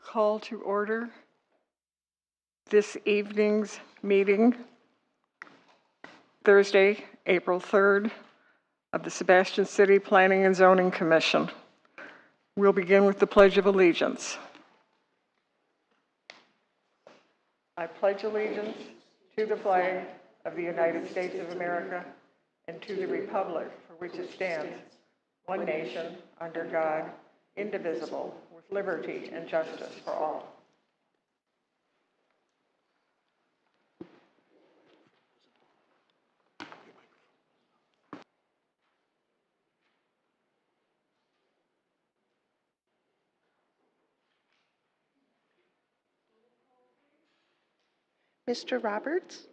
Call to order this evening's meeting, Thursday, April 3rd, of the Sebastian City Planning and Zoning Commission. We'll begin with the Pledge of Allegiance. I pledge allegiance to the flag of the United States of America and to the republic for which it stands, one nation, under God, indivisible, with liberty and justice for all. Mr. Roberts?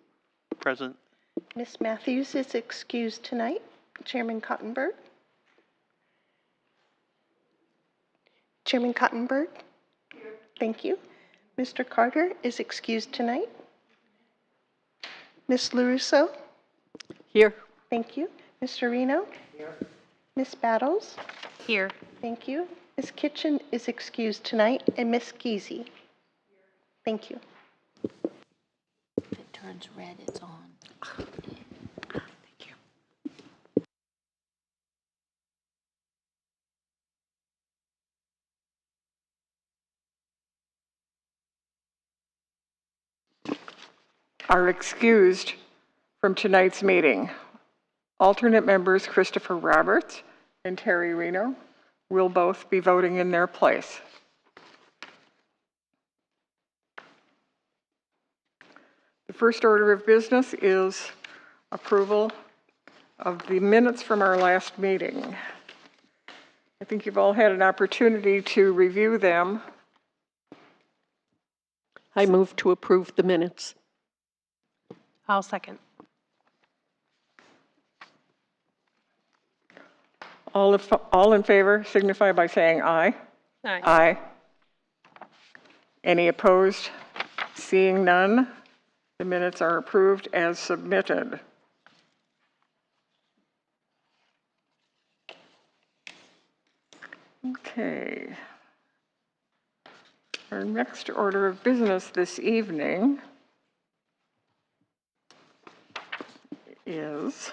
Present. Ms. Matthews is excused tonight. Chairman Cottenberg? Chairman Cottenberg? Here. Thank you. Mr. Carter is excused tonight. Ms. LaRusso? Here. Thank you. Mr. Reno? Here. Ms. Battles? Here. Thank you. Ms. Kitchen is excused tonight, and Ms. Giese? Thank you. If it turns red, it's on. Thank you. Are excused from tonight's meeting. Alternate members Christopher Roberts and Terry Reno will both be voting in their place. The first order of business is approval of the minutes from our last meeting. I think you've all had an opportunity to review them. I move to approve the minutes. I'll second. All in favor signify by saying aye. Aye. Aye. Any opposed? Seeing none, the minutes are approved as submitted. Okay. Our next order of business this evening is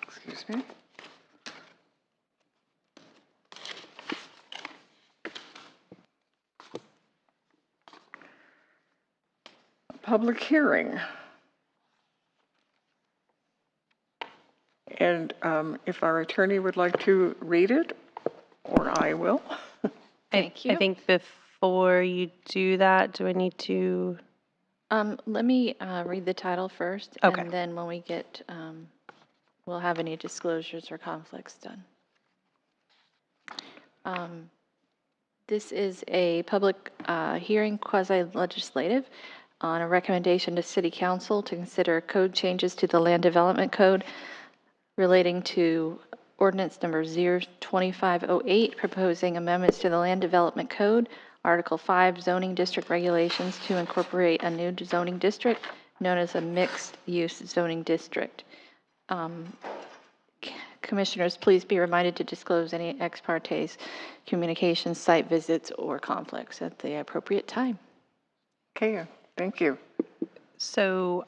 excuse me. Public hearing. And if our attorney would like to read it, or I will. Thank you. I think before you do that, do I need to? Let me read the title first, Okay. and then when we get, we'll have any disclosures or conflicts done. This is a public hearing, quasi-legislative, on a recommendation to City Council to consider code changes to the Land Development Code relating to ordinance number 02508, proposing amendments to the Land Development Code, Article 5, zoning district regulations to incorporate a new zoning district known as a mixed-use zoning district. Commissioners, please be reminded to disclose any ex partes, communications, site visits, or conflicts at the appropriate time. Okay, thank you. So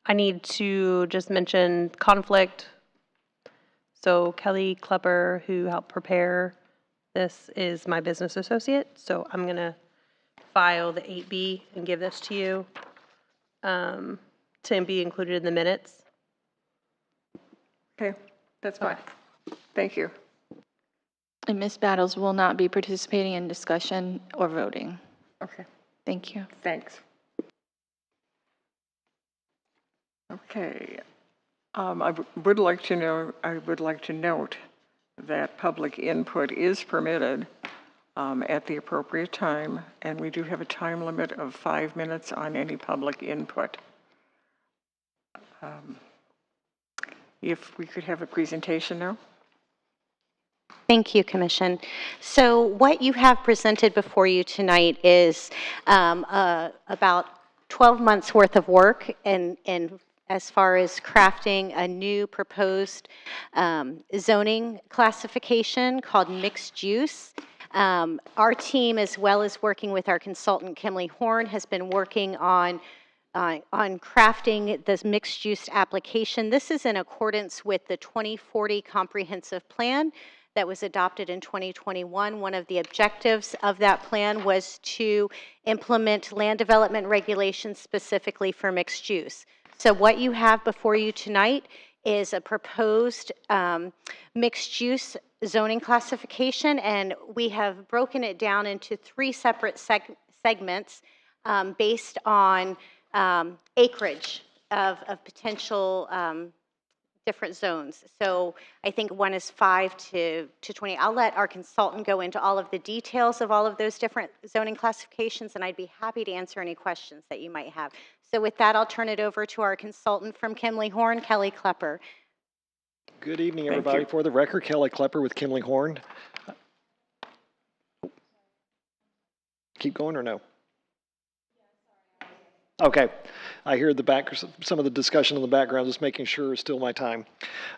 I need to just mention conflict. So Kelly Klepper, who helped prepare this, is my business associate. So I'm going to file the 8B and give this to you to be included in the minutes. Okay, that's fine. Thank you. And Ms. Battles will not be participating in discussion or voting. Okay, Thank you. thanks. Okay, I would like to note that public input is permitted at the appropriate time, and we do have a time limit of 5 minutes on any public input. If we could have a presentation now. Thank you, Commission. So what you have presented before you tonight is about 12 months worth of work in as far as crafting a new proposed zoning classification called mixed use. Our team, as well as working with our consultant, Kimley Horn, has been working on crafting this mixed-use application. This is in accordance with the 2040 Comprehensive Plan that was adopted in 2021. One of the objectives of that plan was to implement land development regulations specifically for mixed use. So what you have before you tonight is a proposed mixed-use zoning classification, and we have broken it down into 3 separate segments based on acreage of potential different zones. So I think one is 5 to 20. I'll let our consultant go into all of the details of all of those different zoning classifications, and I'd be happy to answer any questions that you might have. So with that, I'll turn it over to our consultant from Kimley Horn, Kelly Klepper. Good evening, everybody. For the record, Kelly Klepper with Kimley Horn. Keep going or no? Okay. I hear some of the discussion in the background, just making sure it's still my time.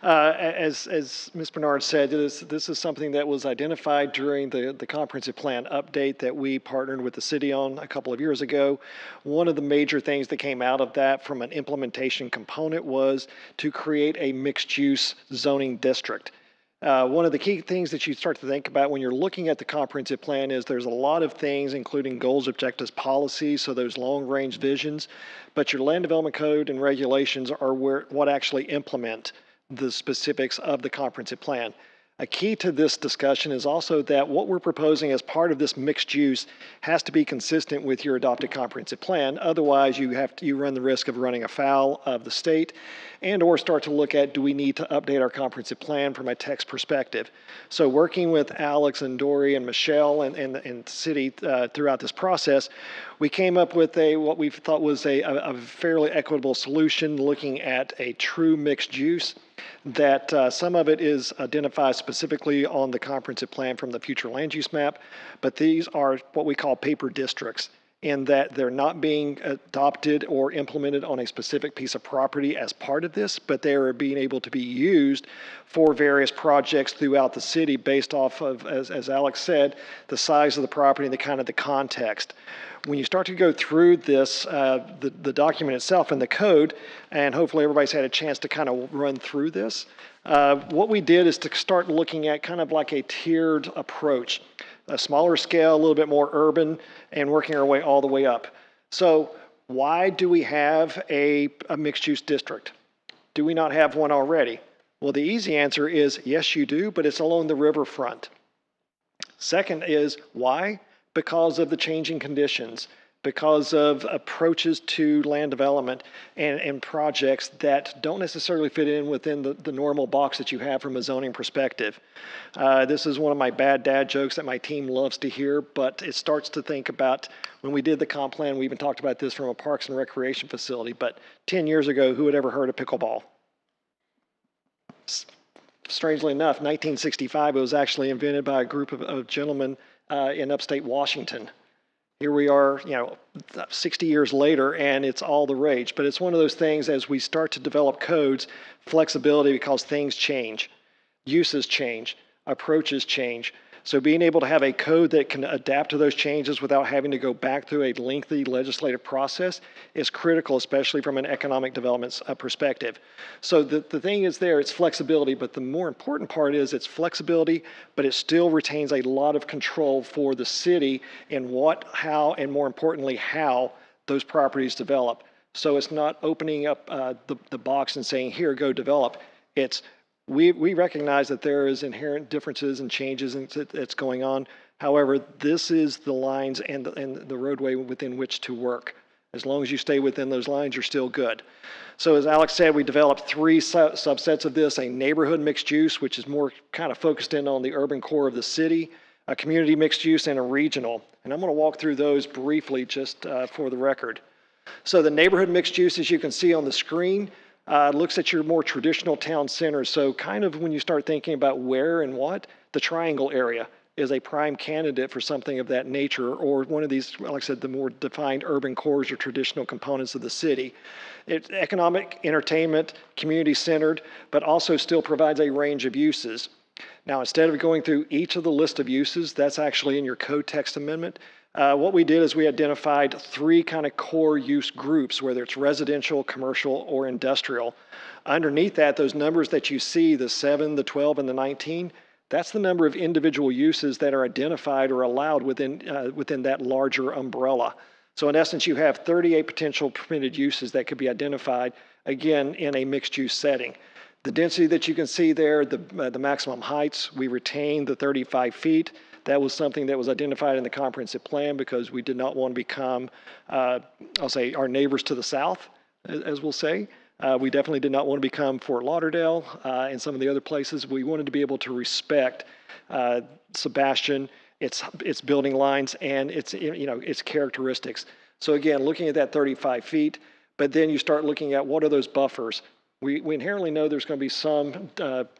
As Ms. Bernard said, this is something that was identified during the comprehensive plan update that we partnered with the city on a couple of years ago. One of the major things that came out of that from an implementation component was to create a mixed-use zoning district. One of the key things that you start to think about when you're looking at the comprehensive plan is there's a lot of things, including goals, objectives, policies, so those long-range visions, but your land development code and regulations are what actually implement the specifics of the comprehensive plan. A key to this discussion is also that what we're proposing as part of this mixed use has to be consistent with your adopted comprehensive plan. Otherwise, you run the risk of running afoul of the state and or start to look at, do we need to update our comprehensive plan from a text perspective? So working with Alex and Dory and Michelle and the city throughout this process, we came up with what we thought was a fairly equitable solution, looking at a true mixed use, that some of it is identified specifically on the comprehensive plan from the future land use map, but these are what we call paper districts, in that they're not being adopted or implemented on a specific piece of property as part of this, but they are being able to be used for various projects throughout the city based off of, as Alex said, the size of the property and the context. When you start to go through this, the document itself and the code, and hopefully everybody's had a chance to kind of run through this, what we did is to start looking at kind of like a tiered approach, a smaller scale, a little bit more urban, and working our way all the way up. So why do we have a mixed-use district? Do we not have one already? Well, the easy answer is yes, you do, but it's along the riverfront. Second is why? Because of the changing conditions, because of approaches to land development and projects that don't necessarily fit in within the normal box that you have from a zoning perspective. This is one of my bad dad jokes that my team loves to hear, but it starts to think about when we did the comp plan, we even talked about this from a parks and recreation facility, but 10 years ago, who had ever heard of pickleball? Strangely enough, 1965, it was actually invented by a group of gentlemen in upstate Washington. Here we are, 60 years later, and it's all the rage. But it's one of those things as we start to develop codes, flexibility because things change, uses change, approaches change. So being able to have a code that can adapt to those changes without having to go back through a lengthy legislative process is critical, especially from an economic development perspective. So the thing is there, it's flexibility, but the more important part is it's flexibility, but it still retains a lot of control for the city in what, how, and more importantly, how those properties develop. So it's not opening up the box and saying, here, go develop. It's we recognize that there is inherent differences and changes that's going on. However, this is the lines and the roadway within which to work. As long as you stay within those lines, you're still good. So as Alex said, we developed 3 subsets of this: a neighborhood mixed use, which is more kind of focused in on the urban core of the city, a community mixed use, and a regional. And I'm going to walk through those briefly just for the record. So the neighborhood mixed use, as you can see on the screen, looks at your more traditional town centers. So kind of when you start thinking about where and what, the triangle area, is a prime candidate for something of that nature, or one of these, like I said, the more defined urban cores or traditional components of the city. It's economic, entertainment, community-centered, but also still provides a range of uses. Now, instead of going through each of the list of uses, that's actually in your code text amendment. What we did is we identified 3 kind of core use groups, whether it's residential, commercial, or industrial. Underneath that, those numbers that you see, the 7, the 12, and the 19, that's the number of individual uses that are identified or allowed within that larger umbrella. So in essence, you have 38 potential permitted uses that could be identified, again, in a mixed-use setting. The density that you can see there, the maximum heights, we retained the 35 feet. That was something that was identified in the comprehensive plan because we did not want to become, I'll say, our neighbors to the south, as we'll say. We definitely did not want to become Fort Lauderdale and some of the other places. We wanted to be able to respect Sebastian, its building lines, and its characteristics. So again, looking at that 35 feet, but then you start looking at what are those buffers. We inherently know there's going to be some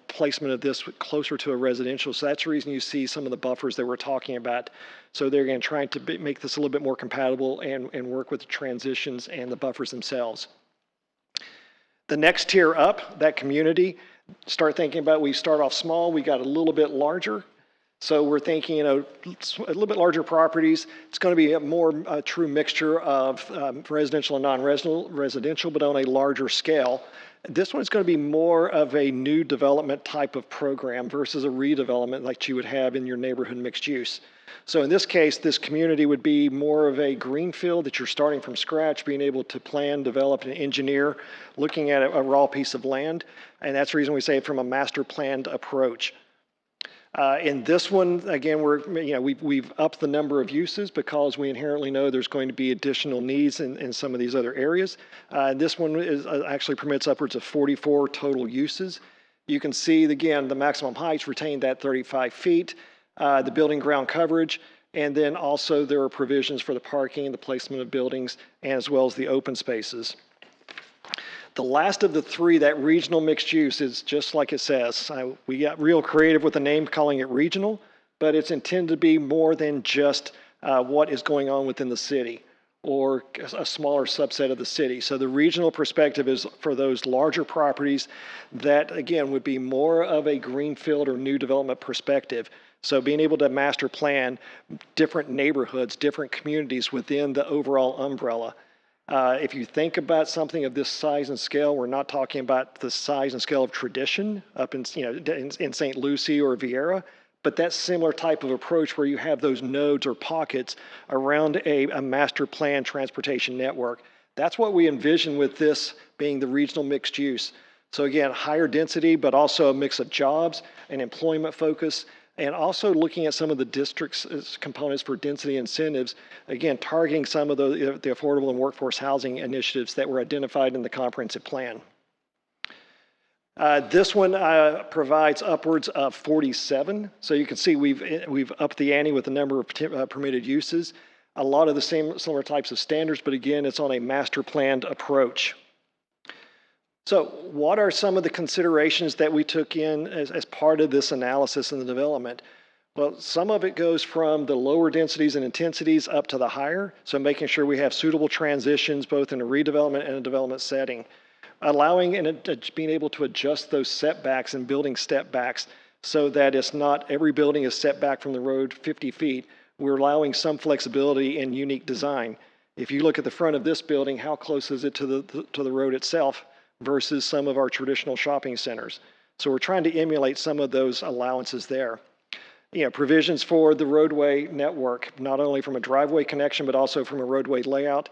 placement of this closer to a residential, so that's the reason you see some of the buffers that we're talking about. So they're again trying to make this a little bit more compatible and work with the transitions and the buffers themselves. The next tier up, that community, start thinking about, we start off small, we got a little bit larger. So we're thinking, a little bit larger properties. It's going to be a true mixture of residential and non-residential, but on a larger scale. This one's going to be more of a new development type of program versus a redevelopment like you would have in your neighborhood mixed use. So in this case, this community would be more of a greenfield that you're starting from scratch, being able to plan, develop, and engineer, looking at a raw piece of land. And that's the reason we say from a master planned approach. In this one, again, we've upped the number of uses because we inherently know there's going to be additional needs in some of these other areas. This one actually permits upwards of 44 total uses. You can see, again, the maximum heights retain that 35 feet, the building ground coverage, and then also there are provisions for the parking, the placement of buildings, and as well as the open spaces. The last of the 3, that regional mixed use, is just like it says. We got real creative with the name, calling it regional, but it's intended to be more than just what is going on within the city or a smaller subset of the city. So the regional perspective is for those larger properties that, again, would be more of a greenfield or new development perspective. So being able to master plan different neighborhoods, different communities within the overall umbrella. If you think about something of this size and scale, we're not talking about the size and scale of tradition up in St. Lucie or Vieira, but that similar type of approach where you have those nodes or pockets around a master plan transportation network. That's what we envision with this being the regional mixed use. So again, higher density, but also a mix of jobs and employment focus, and also looking at some of the district's components for density incentives, again, targeting some of the affordable and workforce housing initiatives that were identified in the comprehensive plan. This one provides upwards of 47. So you can see we've upped the ante with the number of permitted uses. A lot of the similar types of standards, but again, it's on a master planned approach. So what are some of the considerations that we took in as part of this analysis and the development? Well, some of it goes from the lower densities and intensities up to the higher. So making sure we have suitable transitions both in a redevelopment and a development setting. Allowing and being able to adjust those setbacks and building step backs so that it's not every building is set back from the road 50 feet. We're allowing some flexibility in unique design. If you look at the front of this building, how close is it to the road itself versus some of our traditional shopping centers? So we're trying to emulate some of those allowances there. Provisions for the roadway network, not only from a driveway connection, but also from a roadway layout,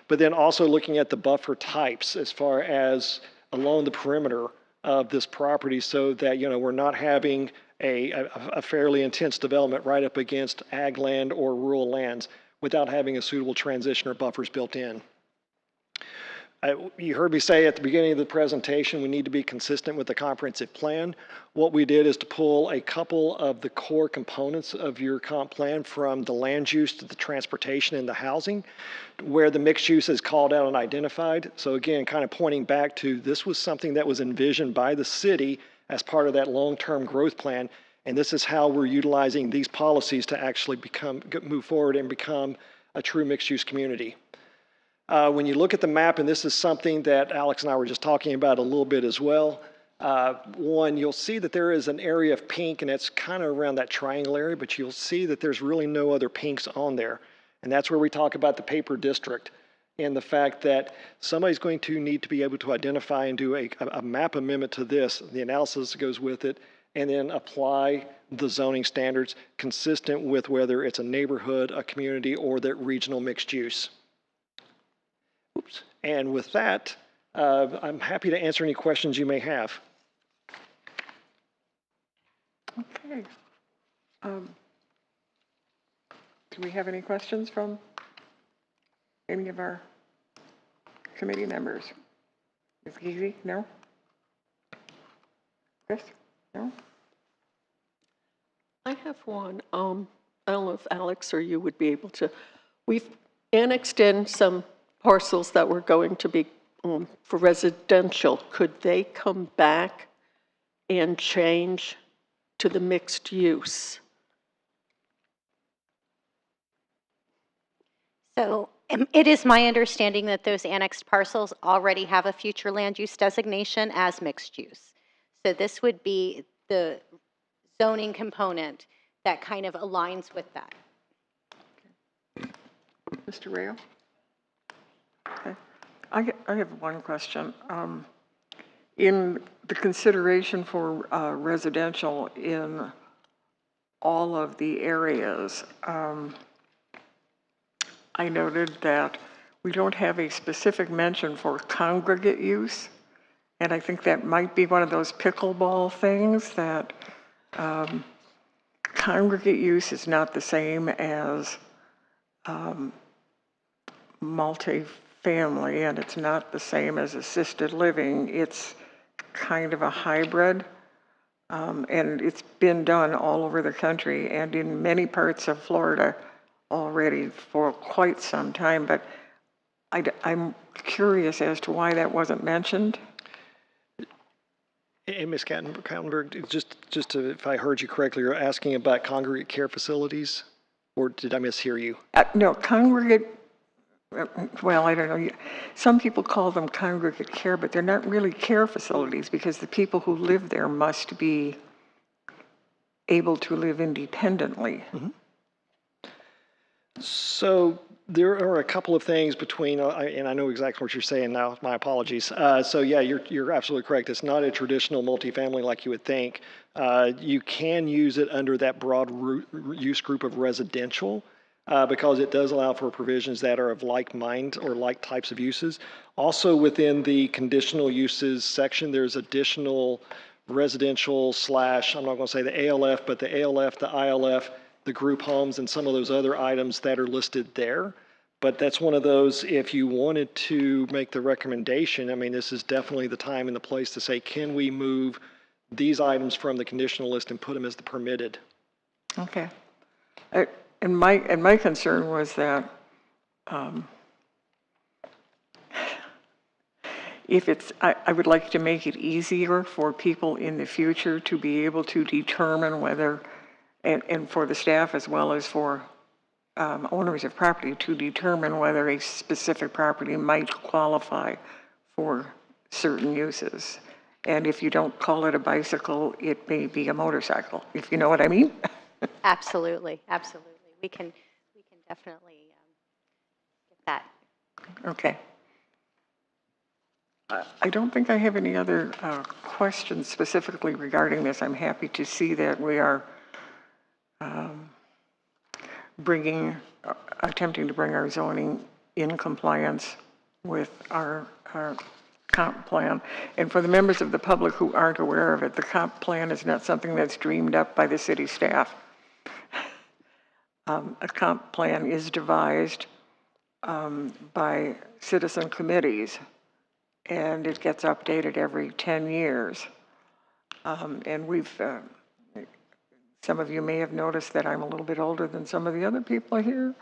but then also looking at the buffer types as far as along the perimeter of this property so that, we're not having a fairly intense development right up against ag land or rural lands without having a suitable transition or buffers built in. You heard me say at the beginning of the presentation, we need to be consistent with the comprehensive plan. What we did is to pull a couple of the core components of your comp plan from the land use to the transportation and the housing, where the mixed use is called out and identified. So again, kind of pointing back to this was something that was envisioned by the city as part of that long-term growth plan. And this is how we're utilizing these policies to actually move forward and become a true mixed-use community. When you look at the map, and this is something that Alex and I were just talking about a little bit as well, one, you'll see that there is an area of pink, and it's kind of around that triangle area, but you'll see that there's really no other pinks on there. And that's where we talk about the paper district and the fact that somebody's going to need to be able to identify and do a map amendment to this, the analysis that goes with it, and then apply the zoning standards consistent with whether it's a neighborhood, a community, or that regional mixed use. Oops. And with that, I'm happy to answer any questions you may have. Okay. Do we have any questions from any of our committee members? Ms. Geezy? No? Chris? No? I have one. I don't know if Alex or you would be able to. We've annexed in some parcels that were going to be for residential. Could they come back and change to the mixed use? So it is my understanding that those annexed parcels already have a future land use designation as mixed use. So this would be the zoning component that kind of aligns with that. Mr. Rayo? Okay. I have one question. In the consideration for residential in all of the areas, I noted that we don't have a specific mention for congregate use, and I think that might be one of those pickleball things that congregate use is not the same as multifamily, and it's not the same as assisted living. It's kind of a hybrid, and it's been done all over the country and in many parts of Florida already for quite some time, but I'm curious as to why that wasn't mentioned. And Ms. Kattenberg, just to, if I heard you correctly, you're asking about congregate care facilities, or did I mishear you? No, congregate, well, I don't know. Some people call them congregate care, but they're not really care facilities because the people who live there must be able to live independently. Mm-hmm. So there are a couple of things between, and I know exactly what you're saying now, my apologies. So yeah, you're absolutely correct. It's not a traditional multifamily like you would think. You can use it under that broad use group of residential because it does allow for provisions that are of like mind or like types of uses. Also within the conditional uses section, there's additional residential / I'm not going to say the ALF, but the ALF, the ILF, the group homes, and some of those other items that are listed there. But that's one of those, if you wanted to make the recommendation, I mean, this is definitely the time and the place to say, can we move these items from the conditional list and put them as the permitted? Okay. And my concern was that if it's, I would like to make it easier for people in the future to be able to determine whether, and for the staff as well as for owners of property to determine whether a specific property might qualify for certain uses. And if you don't call it a bicycle, it may be a motorcycle, if you know what I mean. Absolutely, absolutely. We can definitely get that. Okay. I don't think I have any other questions specifically regarding this. I'm happy to see that we are attempting to bring our zoning in compliance with our comp plan. And for the members of the public who aren't aware of it, the comp plan is not something that's dreamed up by the city staff. A comp plan is devised by citizen committees, and it gets updated every 10 years. And some of you may have noticed that I'm a little bit older than some of the other people here.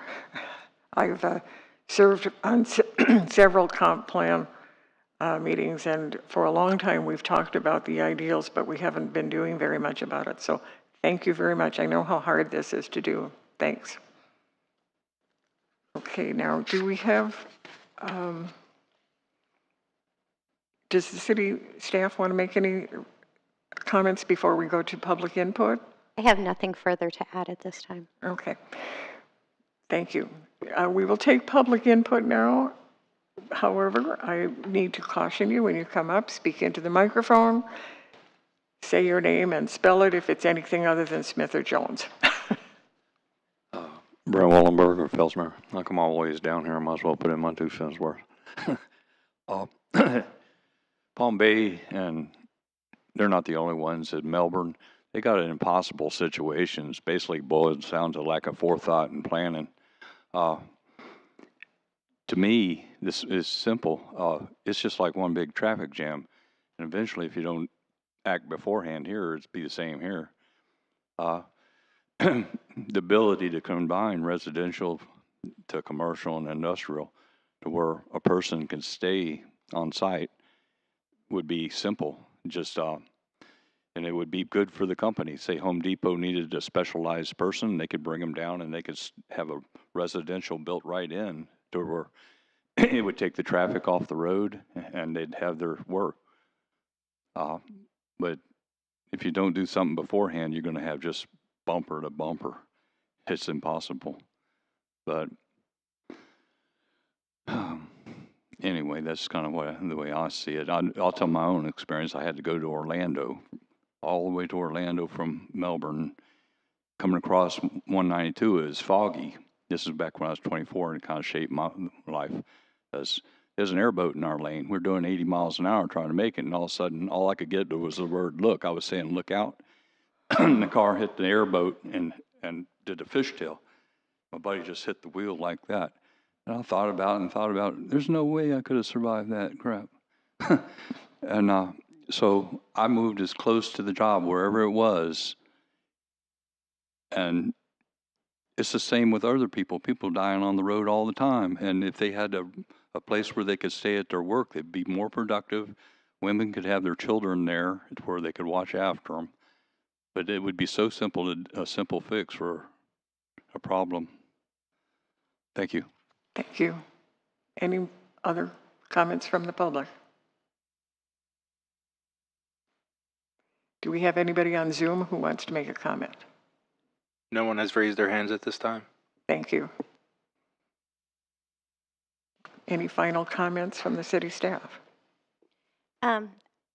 I've served on several comp plan meetings, and for a long time we've talked about the ideals, but we haven't been doing very much about it. So Thank you very much. I know how hard this is to do. Thanks. Okay, now do we have, does the city staff want to make any comments before we go to public input? I have nothing further to add at this time. Okay. Thank you. We will take public input now. However, I need to caution you when you come up, speak into the microphone, say your name and spell it if it's anything other than Smith or Jones. Brent Wallenberg or Felsmer. I come all the ways down here. I might as well put in my 2 cents worth. Palm Bay, and they're not the only ones at Melbourne. They got an impossible situations. Basically boils down to lack of forethought and planning. To me, this is simple. It's just like one big traffic jam. And eventually, if you don't act beforehand here, it'd be the same here. The ability to combine residential to commercial and industrial to where a person can stay on site would be simple. Just and it would be good for the company. Say Home Depot needed a specialized person, they could bring them down and they could have a residential built right in to where it would take the traffic off the road and they'd have their work. But if you don't do something beforehand, you're going to have just bumper to bumper. It's impossible. But anyway, that's kind of the way I see it. I'll tell my own experience. I had to go to Orlando, all the way to Orlando from Melbourne. Coming across 192 is foggy. This is back when I was 24, and it kind of shaped my life. There's an airboat in our lane. We're doing 80 miles an hour trying to make it, and all of a sudden, all I could get to was the word look. I was saying, look out. The car hit the airboat and did a fishtail. My buddy just hit the wheel like that. And I thought about it. There's no way I could have survived that crap. And so I moved as close to the job, wherever it was. And it's the same with other people. People dying on the road all the time. And if they had a place where they could stay at their work, they'd be more productive. Women could have their children there where they could watch after them. But it would be so simple, a simple fix for a problem. Thank you. Thank you. Any other comments from the public? Do we have anybody on Zoom who wants to make a comment? No one has raised their hands at this time. Thank you. Any final comments from the city staff?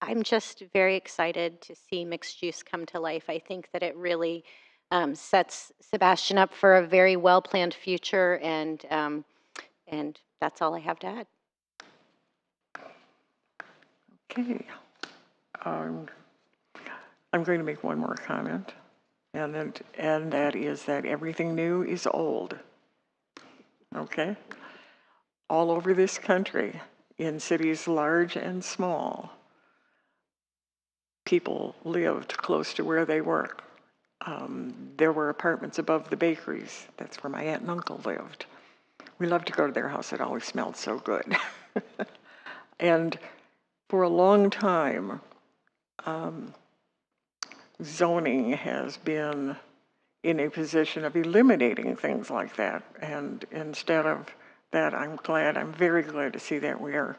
I'm just very excited to see mixed use come to life. I think that it really sets Sebastian up for a very well-planned future, and that's all I have to add. Okay. I'm going to make one more comment, and that is that everything new is old. Okay? All over this country, in cities large and small, people lived close to where they work. There were apartments above the bakeries. That's where my aunt and uncle lived. We loved to go to their house. It always smelled so good. And for a long time, zoning has been in a position of eliminating things like that. And instead of that, I'm very glad to see that we are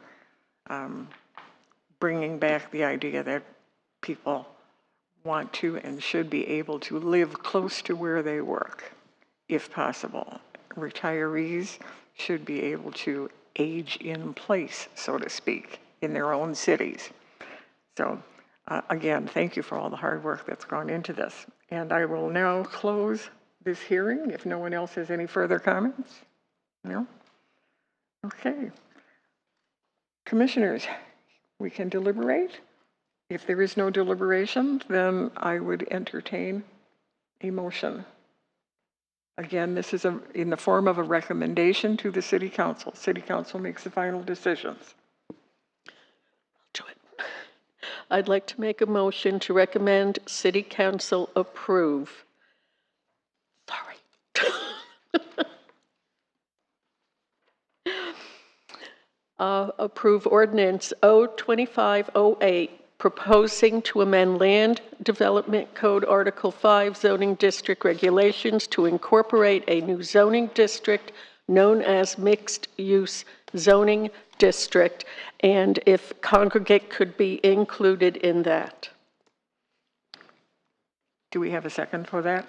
bringing back the idea that people want to and should be able to live close to where they work, if possible. Retirees should be able to age in place, so to speak, in their own cities. So again, thank you for all the hard work that's gone into this. And I will now close this hearing if no one else has any further comments. No? Okay. Commissioners, we can deliberate. If there is no deliberation, then I would entertain a motion. Again, this is in the form of a recommendation to the City Council. City Council makes the final decisions. Do it. I'd like to make a motion to recommend City Council approve. Sorry. Approve ordinance 02508 proposing to amend Land Development Code Article 5 zoning district regulations to incorporate a new zoning district known as mixed-use zoning district, and if congregate could be included in that. Do we have a second for that?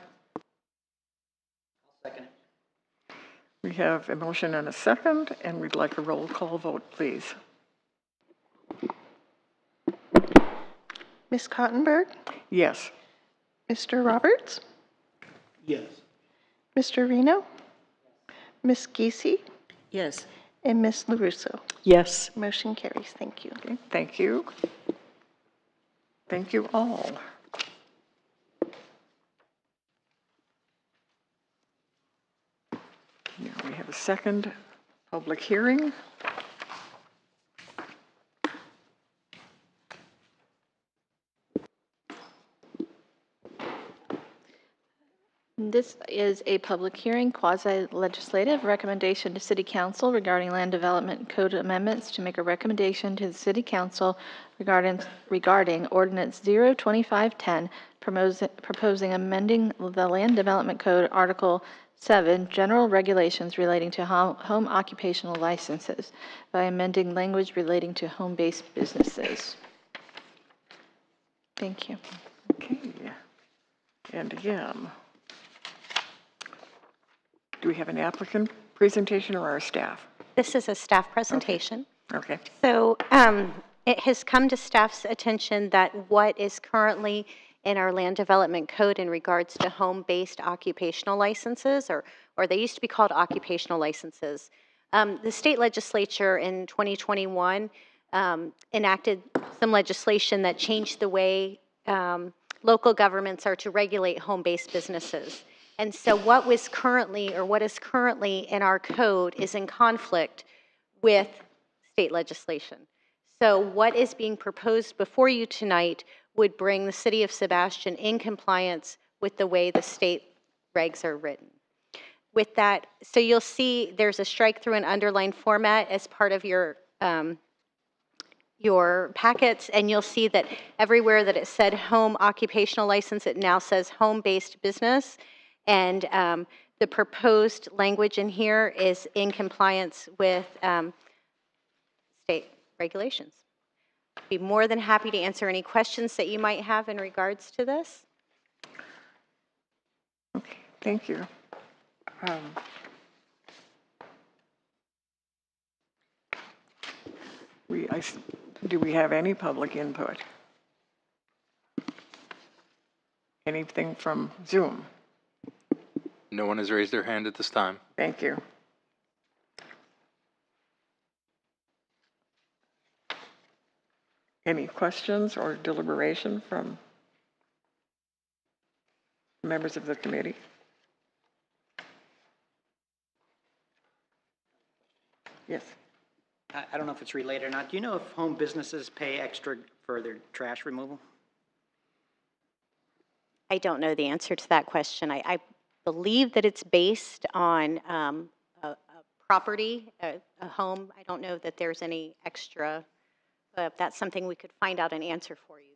Second. We have a motion and a second, and we'd like a roll call vote, please. Ms. Cottenberg, Yes. Mr. Roberts, Yes. Mr. Reno, Ms. Giese, Yes. and Ms. LaRusso. Yes. Motion carries. Thank you. Okay, thank you. Thank you all. Now we have a second public hearing. This is a public hearing, quasi-legislative recommendation to City Council regarding land development code amendments to make a recommendation to the City Council regarding Ordinance 02510, proposing amending the Land Development Code Article 7, General Regulations relating to home occupational licenses by amending language relating to home-based businesses. Thank you. Okay. And again, do we have an applicant presentation or our staff? This is a staff presentation. Okay. So it has come to staff's attention that what is currently in our land development code in regards to home-based occupational licenses, or they used to be called occupational licenses. The state legislature in 2021 enacted some legislation that changed the way local governments are to regulate home-based businesses. And so what is currently in our code is in conflict with state legislation. So what is being proposed before you tonight would bring the city of Sebastian in compliance with the way the state regs are written. With that, so you'll see there's a strike through and underline format as part of your packets, and you'll see that everywhere that it said home occupational license, it now says home-based business. And the proposed language in here is in compliance with state regulations. I'd be more than happy to answer any questions that you might have in regards to this. Okay, thank you. Do we have any public input? Anything from Zoom? No one has raised their hand at this time. Thank you. Any questions or deliberation from members of the committee? Yes. I don't know if it's related or not. Do you know if home businesses pay extra for their trash removal? I don't know the answer to that question. I believe that it's based on a property, a home. I don't know that there's any extra. That's something we could find out and answer for you,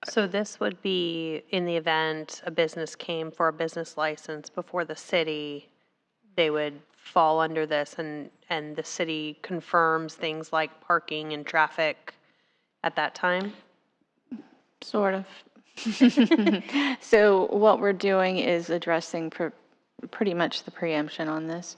though. So this would be in the event a business came for a business license before the city, they would fall under this, and the city confirms things like parking and traffic at that time? Sort of. So what we're doing is addressing pretty much the preemption on this,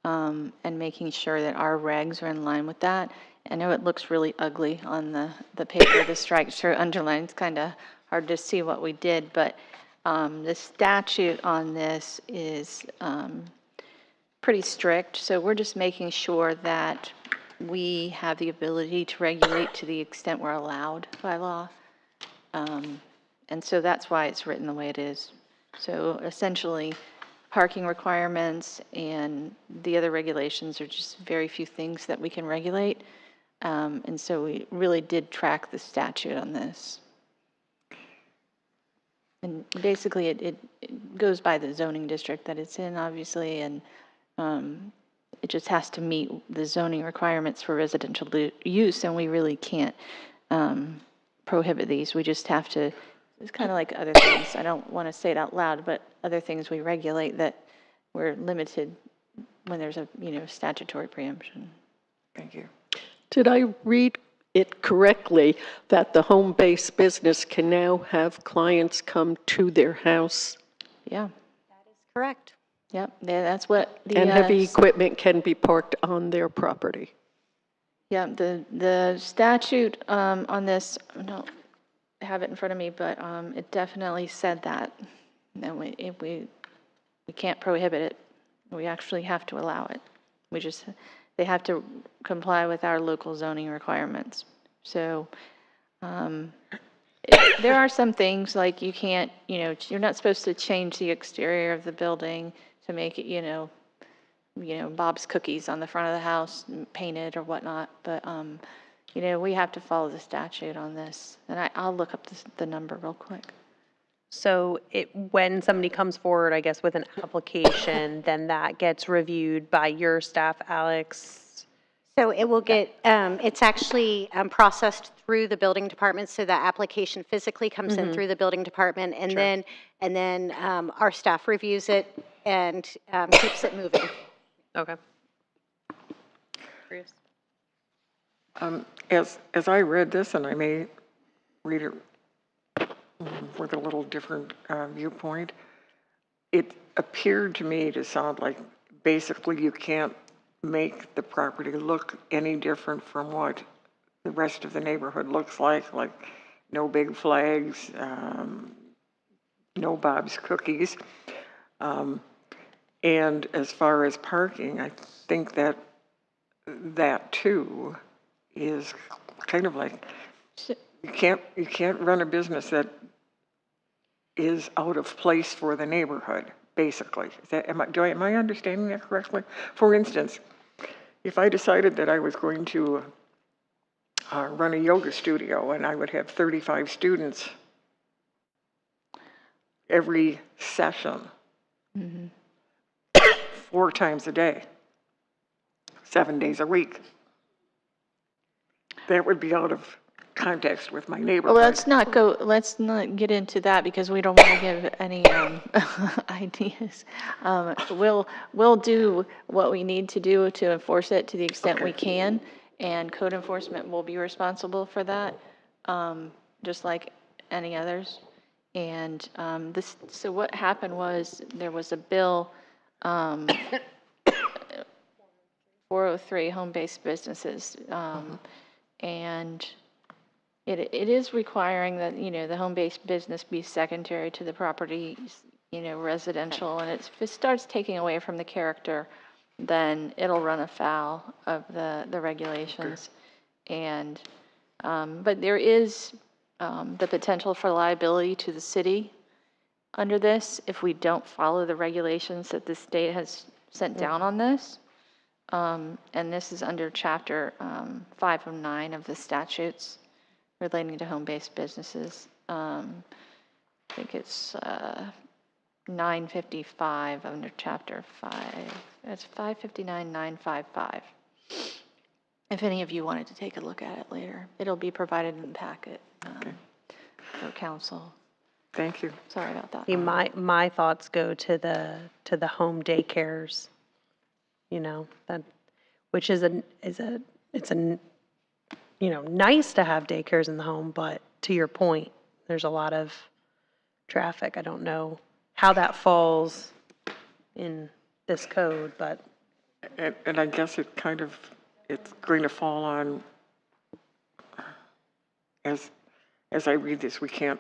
and making sure that our regs are in line with that. I know it looks really ugly on the paper, the strike through underline. It's kind of hard to see what we did, but the statute on this is pretty strict. So we're just making sure that we have the ability to regulate to the extent we're allowed by law. And so that's why it's written the way it is. So essentially, parking requirements and the other regulations are just very few things that we can regulate. And so we really did track the statute on this. And basically, it goes by the zoning district that it's in, obviously, and it just has to meet the zoning requirements for residential use, and we really can't prohibit these. We just have to, it's kind of like other things. I don't want to say it out loud, but other things we regulate that we're limited when there's a, statutory preemption. Thank you. Did I read it correctly that the home-based business can now have clients come to their house? Yeah, Correct. yep, that's what the. And heavy equipment can be parked on their property? Yeah, the statute on this, I don't have it in front of me, but it definitely said that. And we can't prohibit it. We actually have to allow it. They have to comply with our local zoning requirements. So there are some things like you can't, you're not supposed to change the exterior of the building to make it, Bob's Cookies on the front of the house, painted or whatnot. But, we have to follow the statute on this. And I'll look up the number real quick. So when somebody comes forward, I guess, with an application, then that gets reviewed by your staff, Alex? So it will get, it's actually processed through the building department, so the application physically comes in through the building department, and then our staff reviews it and keeps it moving. Okay. Curious. As I read this, and I may read it with a little different viewpoint, it appeared to me to sound like basically you can't make the property look any different from what the rest of the neighborhood looks like no big flags, no Bob's Cookies. And as far as parking, I think that too is kind of like you can't run a business that is out of place for the neighborhood, basically. Am I understanding that correctly? For instance, if I decided that I was going to run a yoga studio and I would have 35 students every session, 4 times a day, 7 days a week, that would be out of context with my neighborhood. Well, let's not get into that because we don't want to give any ideas. We'll do what we need to do to enforce it to the extent we can, and code enforcement will be responsible for that, just like any others. And so what happened was there was a bill, 403, home-based businesses, and it is requiring that, the home-based business be secondary to the property, residential, and if it starts taking away from the character, then it'll run afoul of the regulations. And, but there is the potential for liability to the city under this if we don't follow the regulations that the state has sent down on this. And this is under Chapter 509 of the statutes relating to home-based businesses. I think it's 955 under Chapter 5. It's 559-955. If any of you wanted to take a look at it later, it'll be provided in the packet for council. Thank you. Sorry about that. See, my thoughts go to the home daycares, that, which is nice to have daycares in the home, but to your point, there's a lot of traffic. I don't know how that falls in this code, but. And I guess it's going to fall on, as I read this, we can't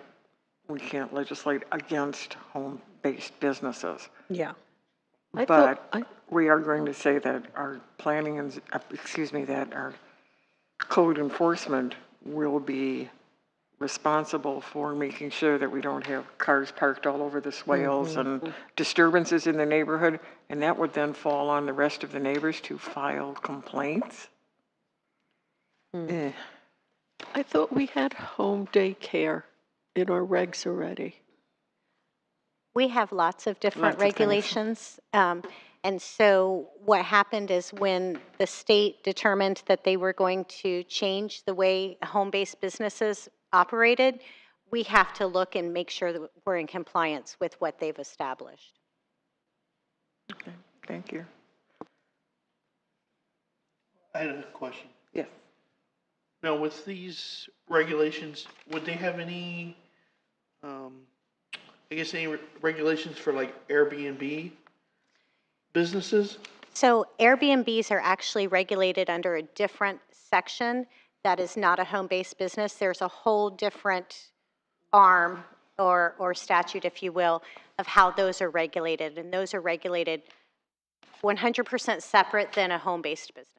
legislate against home-based businesses. Yeah. But we are going to say that our that our code enforcement will be responsible for making sure that we don't have cars parked all over the swales and disturbances in the neighborhood, and that would then fall on the rest of the neighbors to file complaints. I thought we had home daycare in our regs already. We have lots of different Lots of things. regulations, And so what happened is when the state determined that they were going to change the way home-based businesses operated, we have to look and make sure that we're in compliance with what they've established. Okay, thank you. I had a question. Yes. Now, with these regulations, would they have any, I guess, any regulations for like Airbnb businesses? So Airbnbs are actually regulated under a different section that is not a home-based business. There's a whole different arm or statute, if you will, of how those are regulated. And those are regulated 100% separate than a home-based business.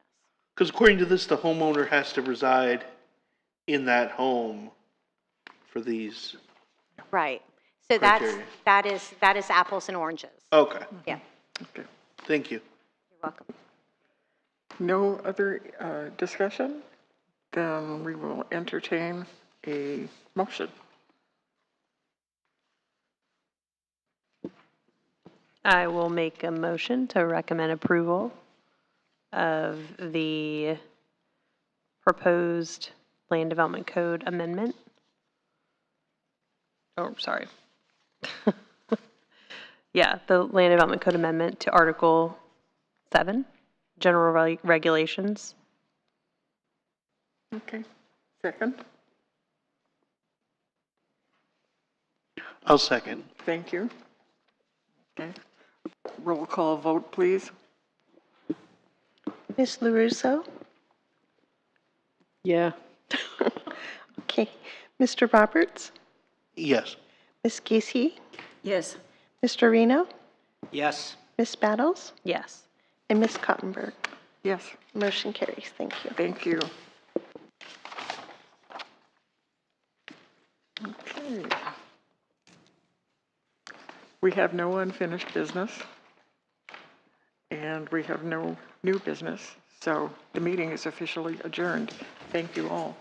Because according to this, the homeowner has to reside in that home for these. Right. So Criteria. that is apples and oranges. Okay, Yeah, Okay. thank you. you're welcome. No other discussion? Then we will entertain a motion. I will make a motion to recommend approval of the proposed land development code amendment. Oh, sorry. Yeah, the land development code amendment to Article 7, general regulations. Okay. Second? I'll second. Thank you. Okay. Roll call vote, please. Ms. LaRusso? Yeah. Okay. Mr. Roberts? Yes. Ms. Geesey? Yes. Mr. Reno? Yes. Ms. Battles? Yes. And Ms. Cottenberg? Yes, Motion carries. Thank you. thank you. Okay. We have no unfinished business, and we have no new business, so the meeting is officially adjourned. Thank you all.